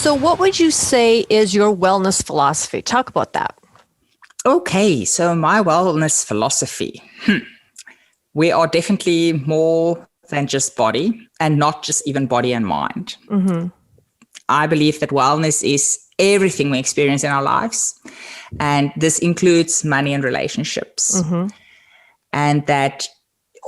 So what would you say is your wellness philosophy? Talk about that. Okay, so my wellness philosophy. We are definitely more than just body, and not just even body and mind. Mm-hmm. I believe that wellness is everything we experience in our lives. And this includes money and relationships. Mm-hmm. And that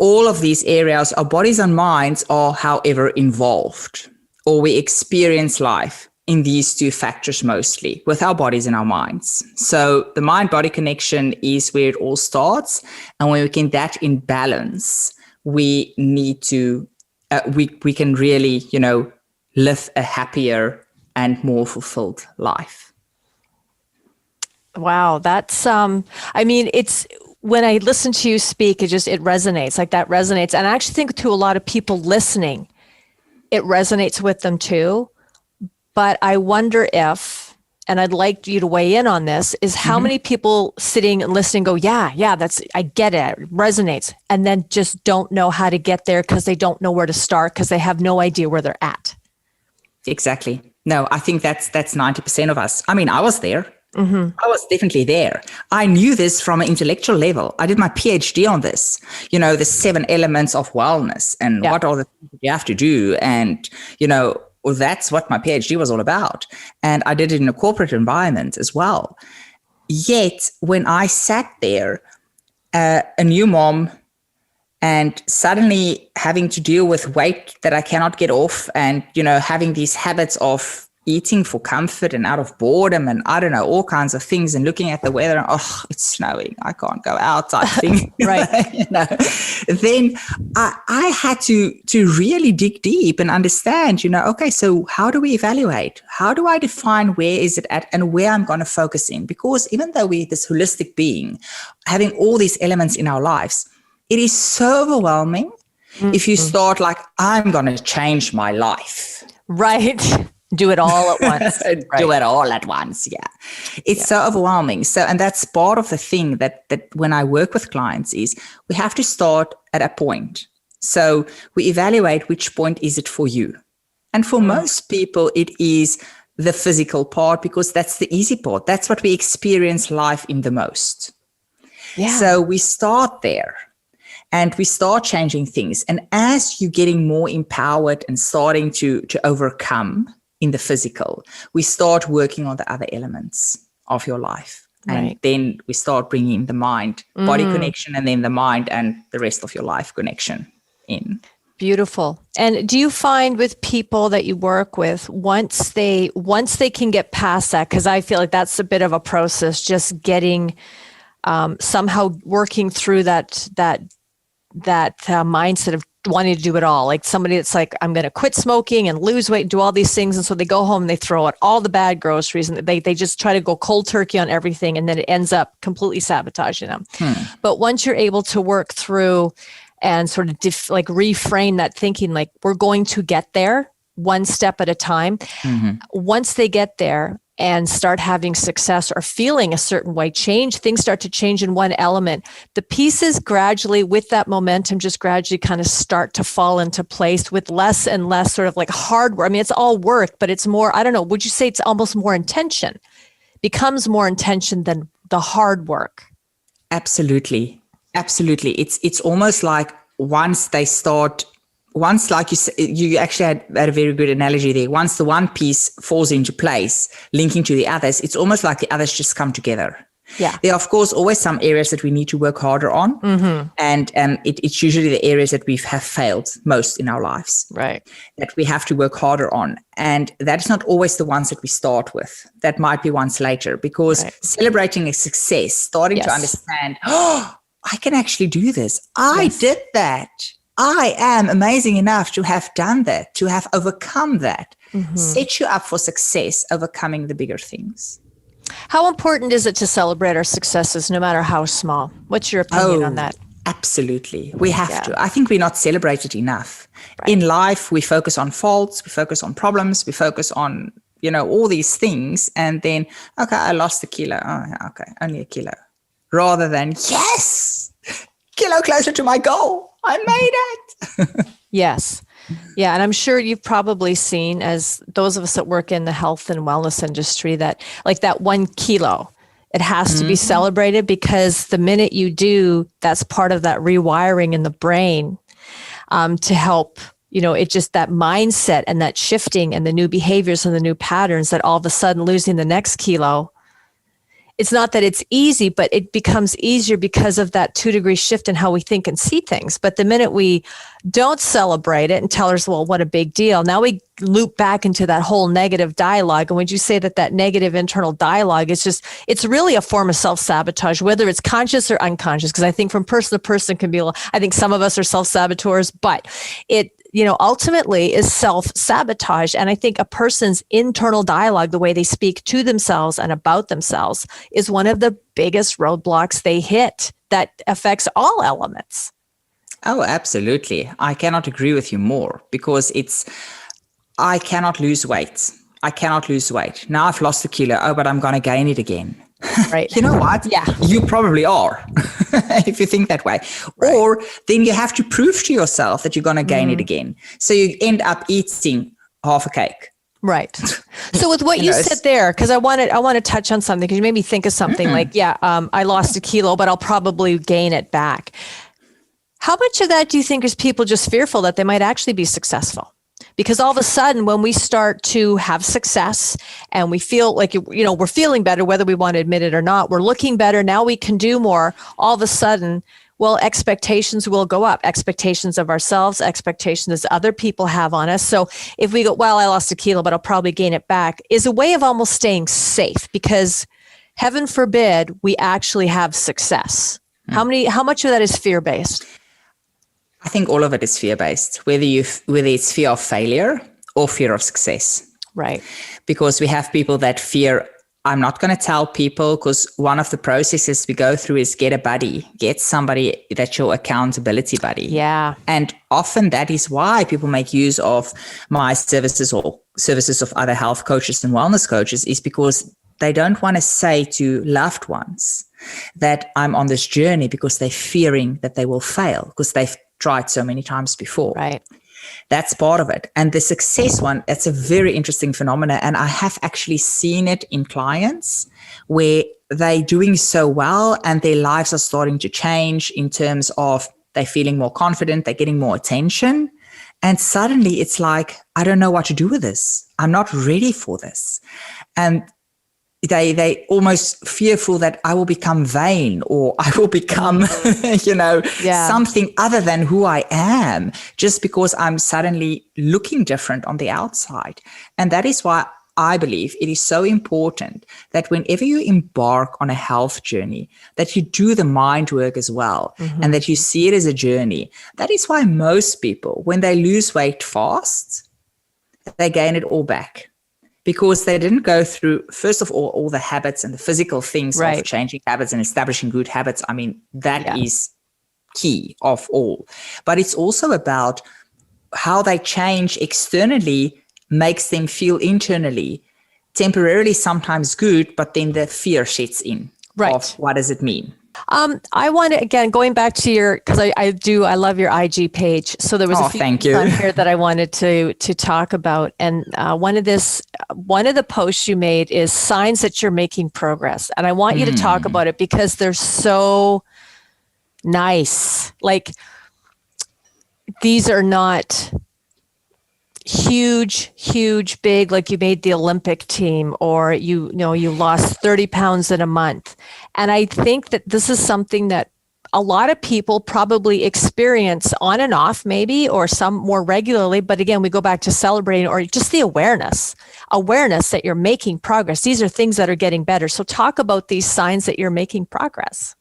all of these areas, our bodies and minds, are, however, involved, or we experience life in these two factors mostly, with our bodies and our minds. So the mind-body connection is where it all starts. And when we get that in balance, we need to, we can really, live a happier and more fulfilled life. Wow. That's, it's, when I listen to you speak, it resonates, like that resonates. And I actually think to a lot of people listening, it resonates with them too. But I wonder if, and I'd like you to weigh in on this, is how many people sitting and listening go, yeah, I get it, it resonates, and then just don't know how to get there because they don't know where to start because they have no idea where they're at. Exactly. No, I think that's 90% of us. I mean, I was there. Mm-hmm. I was definitely there. I knew this from an intellectual level. I did my PhD on this, the 7 elements of wellness and what are the things you have to do. And, well, that's what my PhD was all about. And I did it in a corporate environment as well. Yet when I sat there, a new mom, and suddenly having to deal with weight that I cannot get off, and, having these habits of eating for comfort and out of boredom and I don't know, all kinds of things, and looking at the weather and, it's snowing, I can't go out type thing. Right. Then I had to really dig deep and understand, okay, so how do we evaluate? How do I define where is it at and where I'm going to focus in? Because even though we're this holistic being, having all these elements in our lives, it is so overwhelming if you start like, I'm going to change my life. Right. Do it all at once. Do it all at once. Yeah. It's so overwhelming. So, and that's part of the thing that when I work with clients is we have to start at a point. So we evaluate which point is it for you. And for most people, it is the physical part because that's the easy part. That's what we experience life in the most. Yeah. So we start there. And we start changing things. And as you're getting more empowered and starting to overcome in the physical, we start working on the other elements of your life. And then we start bringing the mind-body connection, and then the mind and the rest of your life connection in. Beautiful. And do you find with people that you work with, once they can get past that, because I feel like that's a bit of a process, just getting somehow working through that mindset of wanting to do it all, like somebody that's like, I'm going to quit smoking and lose weight and do all these things. And so they go home and they throw out all the bad groceries and they just try to go cold turkey on everything. And then it ends up completely sabotaging them. But once you're able to work through and sort of reframe that thinking, like we're going to get there one step at a time. Once they get there and start having success or feeling a certain way, things start to change in one element. The pieces gradually, with that momentum, just gradually kind of start to fall into place with less and less sort of like hard work. I mean, it's all work, but it's more, I don't know, would you say it's almost more intention? Becomes more intention than the hard work? Absolutely. Absolutely. It's almost like once like you actually had a very good analogy there. Once the one piece falls into place, linking to the others, it's almost like the others just come together. Yeah. There are, of course, always some areas that we need to work harder on. And it's usually the areas that we have failed most in our lives. Right. That we have to work harder on. And that's not always the ones that we start with. That might be ones later, because celebrating a success, starting to understand, I can actually do this. I did that. I am amazing enough to have done that, to have overcome that. Set you up for success, overcoming the bigger things. How important is it to celebrate our successes, no matter how small? What's your opinion on that? Absolutely. We have to. I think we're not celebrated enough. In life, we focus on faults, we focus on problems, we focus on, all these things. And then, okay, I lost a kilo. Oh, okay, only a kilo. Rather than, yes, kilo closer to my goal. I made it. Yes. Yeah. And I'm sure you've probably seen, as those of us that work in the health and wellness industry, that like that 1 kilo, it has to be celebrated, because the minute you do, that's part of that rewiring in the brain, to help, it just that mindset and that shifting and the new behaviors and the new patterns, that all of a sudden losing the next kilo, it's not that it's easy, but it becomes easier because of that 2-degree shift in how we think and see things. But the minute we don't celebrate it and tell ourselves, well, what a big deal, now we loop back into that whole negative dialogue. And would you say that negative internal dialogue is it's really a form of self-sabotage, whether it's conscious or unconscious? Because I think from person to person can be, I think some of us are self-saboteurs, but it, ultimately is self-sabotage. And I think a person's internal dialogue, the way they speak to themselves and about themselves, is one of the biggest roadblocks they hit that affects all elements. Oh, absolutely. I cannot agree with you more, because I cannot lose weight. I cannot lose weight. Now I've lost a kilo. Oh, but I'm going to gain it again. Right. You know what? Yeah. You probably are, if you think that way. Right. Or then you have to prove to yourself that you're going to gain it again. So you end up eating half a cake. Right. So with what you said there, because I want to touch on something, because you made me think of something I lost a kilo, but I'll probably gain it back. How much of that do you think is people just fearful that they might actually be successful? Because all of a sudden, when we start to have success and we feel like, we're feeling better, whether we want to admit it or not, we're looking better, now we can do more, all of a sudden, well, expectations will go up, expectations of ourselves, expectations other people have on us. So if we go, well, I lost a kilo, but I'll probably gain it back, is a way of almost staying safe, because heaven forbid we actually have success. How much of that is fear-based? I think all of it is fear-based, whether it's fear of failure or fear of success. Right. Because we have people that fear, I'm not going to tell people, because one of the processes we go through is get a buddy, get somebody that's your accountability buddy. Yeah. And often that is why people make use of my services or services of other health coaches and wellness coaches, is because they don't want to say to loved ones that I'm on this journey, because they're fearing that they will fail, because they've tried so many times before. Right. That's part of it. And the success one, that's a very interesting phenomenon. And I have actually seen it in clients where they're doing so well and their lives are starting to change in terms of they're feeling more confident, they're getting more attention. And suddenly it's like, I don't know what to do with this. I'm not ready for this. And they almost fearful that I will become vain, or I will become, something other than who I am, just because I'm suddenly looking different on the outside. And that is why I believe it is so important that whenever you embark on a health journey, that you do the mind work as well, and that you see it as a journey. That is why most people, when they lose weight fast, they gain it all back. Because they didn't go through, first of all the habits and the physical things of changing habits and establishing good habits. I mean, that is key of all. But it's also about how they change externally makes them feel internally temporarily sometimes good, but then the fear sets in of what does it mean? I want to, again, going back to because I love your IG page. So there was a few things on here that I wanted to talk about. And one of the posts you made is signs that you're making progress. And I want you to talk about it because they're so nice. Like, these are not huge, big, like you made the Olympic team, or you lost 30 pounds in a month. And I think that this is something that a lot of people probably experience on and off, maybe, or some more regularly. But again, we go back to celebrating, or just the awareness that you're making progress. These are things that are getting better. So talk about these signs that you're making progress.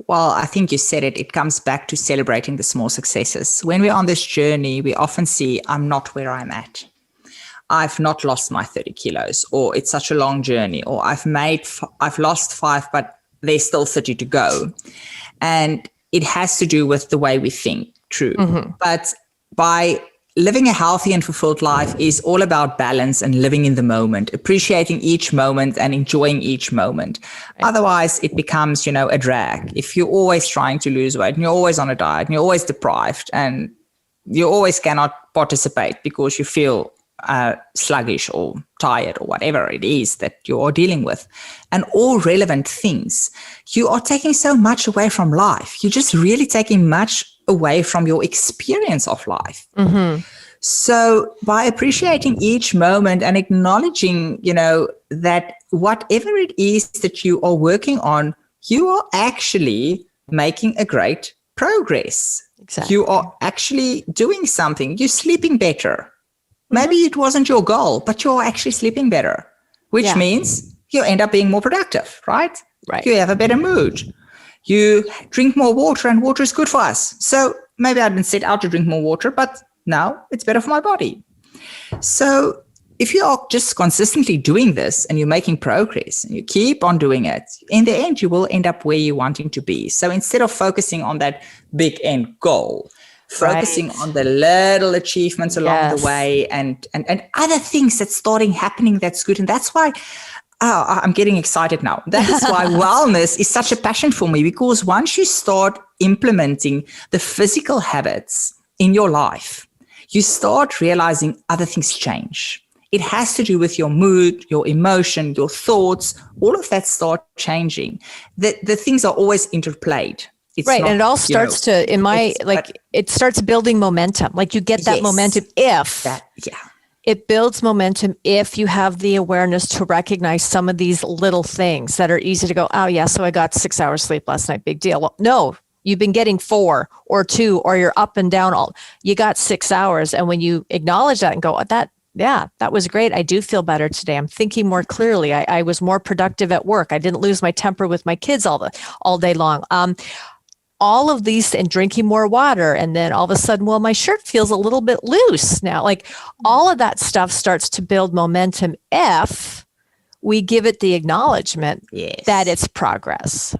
Well, I think you said it. It comes back to celebrating the small successes. When we're on this journey, we often see, I'm not where I'm at. I've not lost my 30 kilos, or it's such a long journey, or I've lost 5, but there's still 30 to go. And it has to do with the way we think, true. But by living a healthy and fulfilled life is all about balance and living in the moment, appreciating each moment and enjoying each moment. Right. Otherwise, it becomes, a drag. If you're always trying to lose weight and you're always on a diet and you're always deprived, and you always cannot participate because you feel sluggish or tired or whatever it is that you are dealing with. And all relevant things, you are taking so much away from life. You're just really taking much away from your experience of life. Mm-hmm. So by appreciating each moment and acknowledging, that whatever it is that you are working on, you are actually making a great progress. Exactly. You are actually doing something. You're sleeping better. Maybe it wasn't your goal, but you're actually sleeping better, which means you end up being more productive, right? Right. You have a better mood. You drink more water, and water is good for us. So maybe I didn't set out to drink more water, but now it's better for my body. So if you are just consistently doing this and you're making progress and you keep on doing it, in the end, you will end up where you're wanting to be. So instead of focusing on that big end goal, focusing on the little achievements along the way and other things that's starting happening that's good. And that's why I'm getting excited now. That is why wellness is such a passion for me, because once you start implementing the physical habits in your life, you start realizing other things change. It has to do with your mood, your emotion, your thoughts, all of that start changing. The things are always interplayed. It's right. not, and it all starts it starts building momentum. Like you get that momentum it builds momentum if you have the awareness to recognize some of these little things that are easy to go, oh yeah, so I got 6 hours sleep last night. Big deal. Well, no, you've been getting 4 or 2, or you're up and down. You got 6 hours. And when you acknowledge that and go, that was great. I do feel better today. I'm thinking more clearly. I was more productive at work. I didn't lose my temper with my kids all day long. All of these, and drinking more water. And then all of a sudden, well, my shirt feels a little bit loose now. Like all of that stuff starts to build momentum if we give it the acknowledgement that it's progress.